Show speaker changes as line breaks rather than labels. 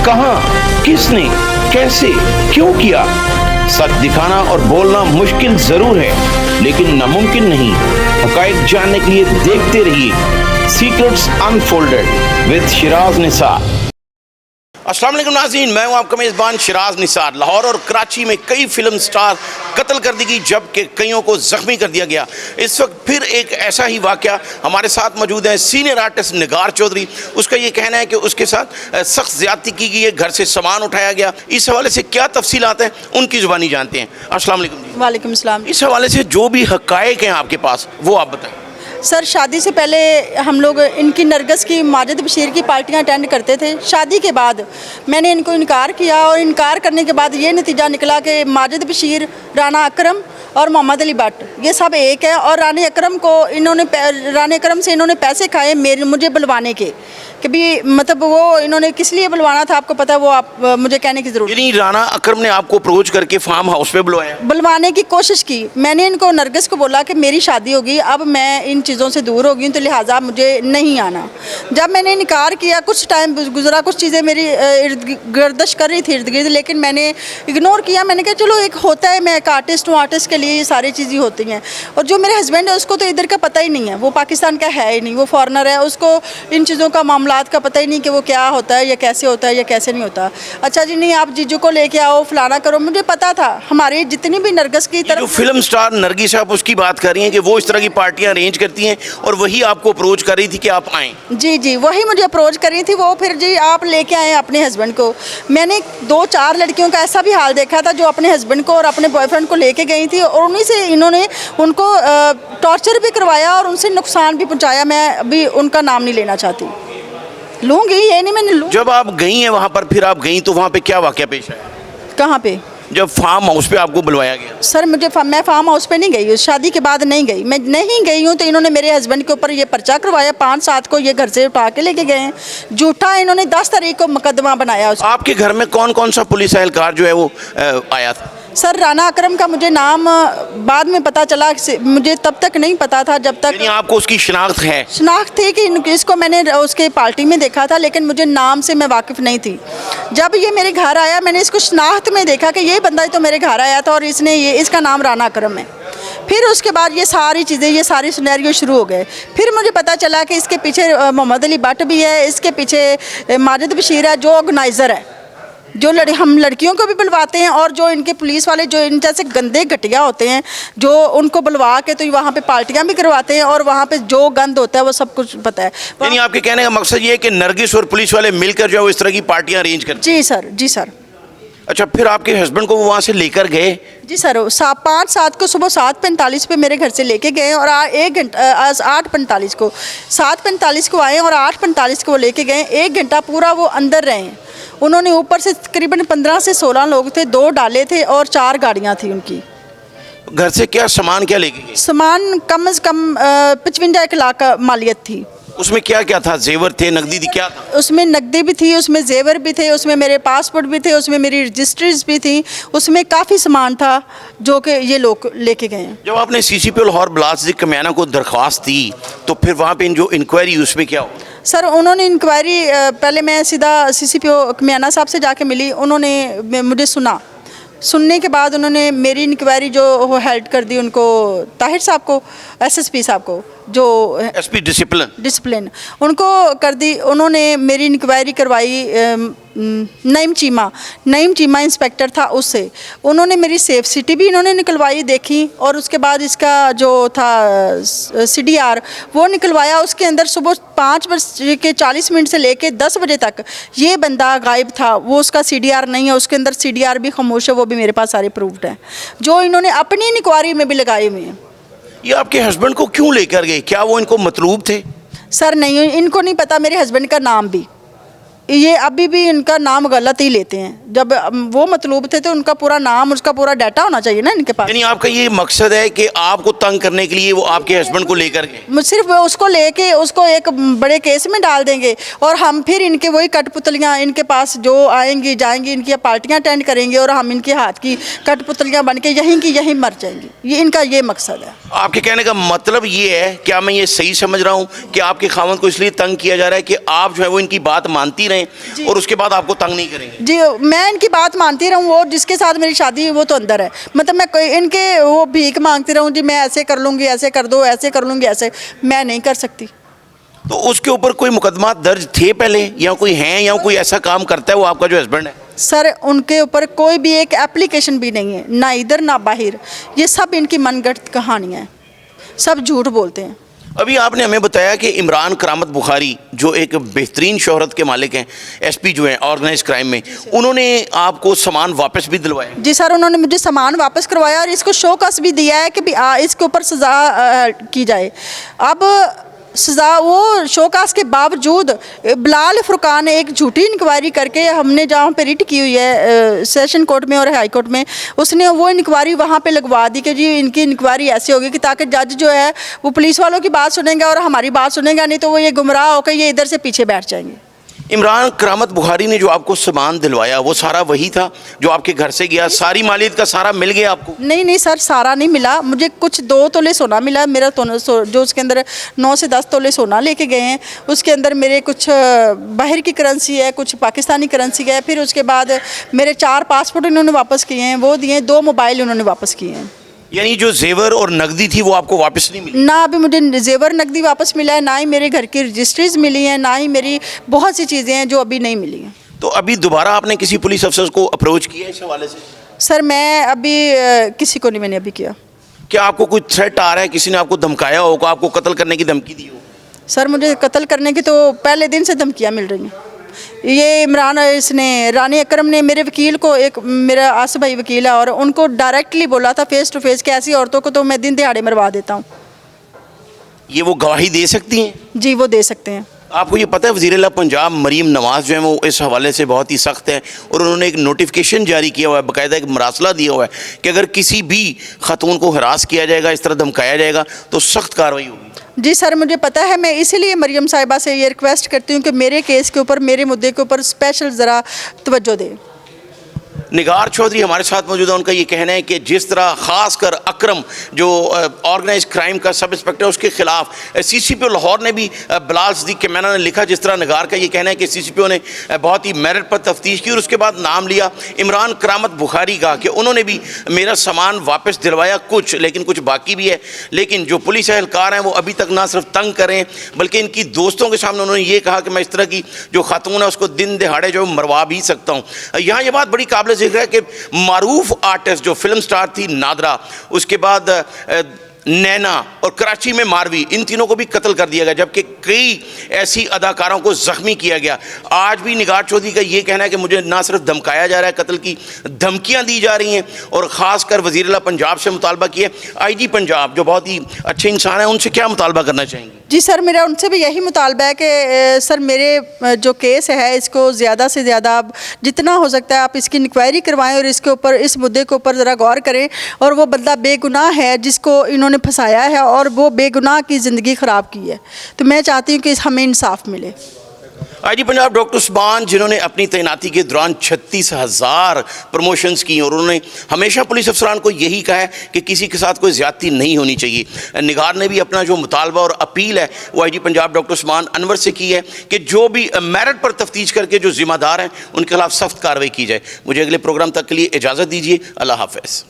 कहां, किसने, कैसे, क्यों किया? सच दिखाना और बोलना मुश्किल जरूर है, लेकिन नामुमकिन नहीं। हकायक जानने के लिए देखते रहिए secrets unfolded with Siraj Nisar. अस्सलाम वालेकुम नाज़रीन, मैं हूं आपका मेज़बान शिराज निसार। लाहौर और कराची में कई फिल्म स्टार कत्ल कर दी गई, जबकि कईयों को ज़ख्मी कर दिया गया। इस वक्त फिर एक ऐसा ही वाक़या हमारे साथ मौजूद है। सीनियर आर्टिस्ट निगार चौधरी, उसका ये कहना है कि उसके साथ सख्त ज़्यादती की गई है, घर से सामान उठाया गया। इस हवाले से क्या तफसीलात हैं, उनकी ज़ुबानी जानते हैं। अस्सलाम वालेकुम जी।
वालेकुम सलाम।
इस हवाले से जो भी हक़ाइक़ हैं आपके पास, वो आप बताएं।
सर, शादी से पहले हम लोग इनकी नरगिस की, माजिद बशीर की पार्टियां अटेंड करते थे। शादी के बाद मैंने इनको इनकार किया और इनकार करने के बाद ये नतीजा निकला कि माजिद बशीर, राना अकरम और मोहम्मद अली भट्ट ये सब एक है। और राना अकरम से इन्होंने पैसे खाए मुझे बुलवाने के, कि भी मतलब वो इन्होंने किस लिए बुलवाना था आपको पता है, वो आप मुझे कहने की ज़रूरत
नहीं। राना अकरम ने आपको अप्रोच करके फार्म हाउस पे
बुलवाने की कोशिश की। मैंने इनको, नरगिस को बोला कि मेरी शादी होगी, अब मैं इन चीज़ों से दूर हो गई, तो लिहाजा मुझे नहीं आना। जब मैंने इनकार किया, कुछ टाइम गुजरा, कुछ चीज़ें मेरी गर्दिश कर रही थी इर्द गिर्द, लेकिन मैंने इग्नोर किया। मैंने कहा चलो एक होता है, मैं एक आर्टिस्ट हूँ, आर्टिस्ट के लिए ये सारी चीज़ें होती हैं। और जो मेरे हस्बैंड है उसको तो इधर का पता ही नहीं है, वो पाकिस्तान का है ही नहीं, वो फॉरनर है, उसको इन चीज़ों का मामलात का पता ही नहीं कि वो क्या होता है या कैसे होता है या कैसे नहीं होता। अच्छा जी, नहीं आप जीजू को लेके आओ, फलाना करो। मुझे पता था हमारी जितनी भी नरगिस की तरफ,
जो फिल्म स्टार नरगिस आप उसकी बात कर रही हैं कि वो इस तरह की पार्टियां अरेंज करती हैं और वही आपको अप्रोच कर रही थी कि आप आएँ।
जी जी, वही मुझे अप्रोच कर रही थी वो। फिर जी आप लेके आए अपने हस्बैंड को। मैंने 2-4 लड़कियों का ऐसा भी हाल देखा था जो अपने हस्बैंड को और अपने बॉयफ्रेंड को लेके गई थी, और उन्हीं से इन्होंने उनको टॉर्चर भी करवाया और उनसे नुकसान भी पहुँचाया। मैं अभी उनका नाम नहीं लेना चाहती। लूँगी, ये नहीं मैंने लूँ।
जब आप गई हैं वहाँ पर, फिर आप गई तो वहाँ पे क्या वाक़या पेश आया?
कहाँ पे?
जब फार्म हाउस पे आपको बुलवाया गया।
सर मैं फार्म हाउस पे नहीं गई हूँ, शादी के बाद नहीं गई। मैं नहीं गई हूँ तो इन्होंने मेरे हस्बैंड के ऊपर ये पर्चा करवाया। 5-7 को ये घर से उठा के लेके गए हैं। झूठा इन्होंने 10 तारीख को मुकदमा बनाया।
आपके घर में कौन कौन सा पुलिस एहलकार जो है वो आया था?
सर, राना अकरम का मुझे नाम बाद में पता चला, मुझे तब तक नहीं पता था जब तक।
यानी आपको उसकी शिनाख्त है?
शिनाख्त थी कि इसको मैंने उसके पार्टी में देखा था, लेकिन मुझे नाम से मैं वाकिफ़ नहीं थी। जब ये मेरे घर आया, मैंने इसको शिनाख्त में देखा कि ये बंदा तो मेरे घर आया था और इसका नाम राना अकरम है। फिर उसके बाद ये सारी चीज़ें, ये सारी सिनेरियो शुरू हो गए। फिर मुझे पता चला कि इसके पीछे मोहम्मद अली भट्ट भी है, इसके पीछे माजिद बशीर है जो ऑर्गेनाइज़र है, जो हम लड़कियों को भी बुलवाते हैं, और जो इनके पुलिस वाले जो इन जैसे गंदे घटिया होते हैं, जो उनको बुलवा के तो वहाँ पे पार्टियां भी करवाते हैं, और वहाँ पे जो गंद होता है वो सब कुछ पता है।
यानी आपके कहने का मकसद ये है कि नरगिस और पुलिस वाले मिलकर जो है इस तरह की पार्टियां अरेंज करते हैं?
जी सर, जी सर।
अच्छा, फिर आपके हस्बैंड को वो वहाँ से लेकर गए?
जी सर, 5-7 को सुबह 7:45 पे मेरे घर से लेके गए, और 8:45 को 7:45 को आए और 8:45 को वो लेके गए। 1 घंटा पूरा वो अंदर रहे। उन्होंने ऊपर से तकरीबन 15 से 16 लोग थे, 2 डाले थे और 4 गाड़ियाँ थी उनकी।
घर से क्या सामान क्या लेके गए?
सामान कम से कम 55 लाख का मालियत थी।
उसमें क्या क्या था? जेवर थे, नकदी थी, क्या था?
उसमें नकदी भी थी, उसमें जेवर भी थे, उसमें मेरे पासपोर्ट भी थे, उसमें मेरी रजिस्ट्रीज भी थी, उसमें काफ़ी सामान था जो कि ये लोग लेके गए हैं।
जब आपने CCPO लाहौर बिलावल कमियाना को दरख्वास्त दी तो फिर वहाँ पे जो इंक्वायरी उसमें क्या हुआ?
सर, उन्होंने इंक्वायरी, पहले मैं सीधा CCPO कमियाना साहब से जाके मिली। उन्होंने मुझे सुनने के बाद उन्होंने मेरी इंक्वायरी जो हेल्ड कर दी उनको, ताहिर साहब को, SSP साहब को, जो
SP डिसिप्लिन
उनको कर दी। उन्होंने मेरी इंक्वायरी करवाई नईम चीमा इंस्पेक्टर था, उससे। उन्होंने मेरी सेफ सिटी भी इन्होंने निकलवाई, देखी, और उसके बाद इसका जो था CDR वो निकलवाया। उसके अंदर सुबह 5:40 से लेके 10 बजे तक ये बंदा गायब था। वो उसका CDR नहीं है, उसके अंदर CDR भी खामोश है, वो भी मेरे पास सारे प्रूफ्ड हैं जो इन्होंने अपनी इंक्वायरी में भी लगाए हुए हैं।
ये आपके हस्बैंड को क्यों लेकर गए? क्या वो इनको मतलूब थे?
सर नहीं, इनको नहीं पता मेरे हस्बैंड का नाम भी। ये अभी भी इनका नाम गलत ही लेते हैं। जब वो मतलूब थे तो उनका पूरा नाम, उसका पूरा डाटा होना चाहिए ना इनके पास।
यानी आपका ये मकसद है कि आपको तंग करने के लिए वो आपके हस्बैंड को लेकर गए?
सिर्फ उसको लेके उसको एक बड़े केस में डाल देंगे, और हम फिर इनके वही कठपुतलियाँ इनके पास जो आएंगी जाएंगी, इनकी पार्टियाँ अटेंड करेंगे, और हम इनके हाथ की कठपुतलियाँ बन के यहीं की यहीं मर जाएंगी। ये इनका ये मकसद है।
आपके कहने का मतलब ये है, क्या मैं ये सही समझ रहा हूँ कि आपके खावंद को इसलिए तंग किया जा रहा है कि आप जो है वो इनकी बात मानती लें और उसके बाद आपको तंग नहीं करेंगे?
जी, मैं इनकी बात मानती रहूँ, वो जिसके साथ मेरी शादी है वो तो अंदर है, मतलब मैं इनके वो भीख मांगती रहूँ जी, मैं ऐसे कर लूँगी, ऐसे कर दो, ऐसे कर लूँगी, ऐसे मैं नहीं कर सकती।
तो उसके ऊपर कोई मुकदमा दर्ज थे पहले, या कोई हैं, या कोई ऐसा काम करता है वो आपका जो हस्बैंड है?
सर उनके ऊपर कोई भी एक एप्लीकेशन भी नहीं है, ना इधर ना बाहर, ये सब इनकी मनगढ़ंत कहानियाँ हैं, सब झूठ बोलते हैं।
अभी आपने हमें बताया कि इमरान करामत बुखारी जो एक बेहतरीन शोहरत के मालिक हैं, एसपी जो हैं ऑर्गेनाइज क्राइम में, उन्होंने आपको सामान वापस भी दिलवाया?
जी सर, उन्होंने मुझे सामान वापस करवाया और इसको शोकस भी दिया है कि भी इसके ऊपर सज़ा की जाए। अब सज़ा वो शोकास के बावजूद बिलाल फुरकान ने एक झूठी इंक्वायरी करके, हमने जहाँ पे रिट की हुई है सेशन कोर्ट में और हाई कोर्ट में, उसने वो इंक्वायरी वहाँ पे लगवा दी कि जी इनकी इंक्वायरी ऐसी होगी कि ताकि जज जो है वो पुलिस वालों की बात सुनेंगे और हमारी बात सुनेगा नहीं, तो वो ये गुमराह होकर ये इधर से पीछे बैठ जाएंगे।
इमरान करामत बुखारी ने जो आपको सामान दिलवाया वो सारा वही था जो आपके घर से गया? सारी मालियत का सारा मिल गया आपको?
नहीं सर, सारा नहीं मिला मुझे, कुछ 2 तोले सोना मिला मेरा, जो उसके अंदर 9 से 10 तोले सोना लेके गए हैं। उसके अंदर मेरे कुछ बाहर की करेंसी है, कुछ पाकिस्तानी करेंसी है, फिर उसके बाद मेरे 4 पासपोर्ट इन्होंने वापस किए हैं, वो दिए, 2 मोबाइल उन्होंने वापस किए हैं।
यानी जो जेवर और नकदी थी वो आपको वापस नहीं मिली?
ना अभी मुझे जेवर नकदी वापस मिला है, ना ही मेरे घर की रजिस्ट्रीज मिली हैं, ना ही मेरी बहुत सी चीज़ें हैं जो अभी नहीं मिली हैं।
तो अभी दोबारा आपने किसी पुलिस अफसर को अप्रोच किया इस हवाले से?
सर मैं अभी किसी को नहीं मैंने अभी किया।
क्या आपको कोई थ्रेट आ रहा है, किसी ने आपको धमकाया होगा, आपको कत्ल करने की धमकी दी हो?
सर मुझे कत्ल करने की तो पहले दिन से धमकियाँ मिल रही हैं। ये इमरान, इसने रानी अकरम ने मेरे वकील को, एक मेरा आसिफ भाई वकील है, और उनको डायरेक्टली बोला था फेस टू फेस कि ऐसी औरतों को तो मैं दिन दिहाड़े मरवा देता हूँ।
ये वो गवाही दे सकती हैं?
जी वो दे सकते हैं।
आपको ये पता है वज़ीर-ए-आला पंजाब मरीम नवाज़ जो है वो इस हवाले से बहुत ही सख्त है और उन्होंने एक नोटिफिकेशन जारी किया हुआ है, बाकायदा एक मरासला दिया हुआ है कि अगर किसी भी खातून को हरास किया जाएगा, इस तरह धमकाया जाएगा तो सख्त कार्रवाई होगी।
जी सर मुझे पता है, मैं इसीलिए मरियम साहिबा से ये रिक्वेस्ट करती हूँ कि मेरे केस के ऊपर, मेरे मुद्दे के ऊपर स्पेशल ज़रा तवज्जो दें।
निगार चौधरी हमारे साथ मौजूद है। उनका ये कहना है कि जिस तरह ख़ासकर अकरम जो ऑर्गेनाइज क्राइम का सब इंस्पेक्टर, उसके खिलाफ CCPO लाहौर ने भी, बिलाल सिद्दीक के मैना ने लिखा, जिस तरह निगार का ये कहना है कि CCPO ने बहुत ही मेरिट पर तफ्तीश की और उसके बाद नाम लिया इमरान करामत बुखारी का कि उन्होंने भी मेरा सामान वापस दिलवाया कुछ, लेकिन कुछ बाकी भी है। लेकिन जो पुलिस एहलकार हैं वो अभी तक ना सिर्फ तंग करें बल्कि इनकी दोस्तों के सामने उन्होंने ये कहा कि मैं इस तरह की जो खातून है उसको दिन दिहाड़े जो मरवा भी सकता हूँ। यहाँ ये बात बड़ी काबिल जिक्र है कि मारूफ आर्टिस्ट जो फिल्म स्टार थी नादरा, उसके बाद नैना और कराची में मारवी, इन तीनों को भी कत्ल कर दिया गया, जबकि कई ऐसी अदाकारों को ज़ख्मी किया गया। आज भी निगार चौधरी का ये कहना है कि मुझे ना सिर्फ धमकाया जा रहा है, कत्ल की धमकियां दी जा रही हैं और ख़ासकर वज़ीर-ए-आला पंजाब से मुतालबा किया। IG पंजाब जो बहुत ही अच्छे इंसान हैं, उनसे क्या मुतालबा करना चाहेंगे?
जी सर मेरा उनसे भी यही मुतालबा है कि सर मेरे जो केस है इसको ज़्यादा से ज़्यादा आप जितना हो सकता है आप इसकी इंक्वायरी करवाएं और इसके ऊपर, इस मुद्दे के ऊपर ज़रा गौर करें। और वो बंदा बेगुनाह है जिसको इन्होंने फंसाया है और वो बेगुनाह की ज़िंदगी ख़राब की है, तो मैं चाहती हूँ कि हमें इंसाफ मिले।
IG पंजाब डॉक्टर उस्मान, जिन्होंने अपनी तैनाती के दौरान 36,000 प्रमोशंस की और उन्होंने हमेशा पुलिस अफसरान को यही कहा है कि किसी के साथ कोई ज़्यादती नहीं होनी चाहिए। निगार ने भी अपना जो मुतालबा और अपील है वो IG पंजाब डॉक्टर उस्मान अनवर से की है कि जो भी मेरिट पर तफ्तीश करके जो ज़िम्मेदार हैं उनके खिलाफ सख्त कार्रवाई की जाए। मुझे अगले प्रोग्राम तक के लिए इजाज़त दीजिए। अल्लाह हाफ़िज़।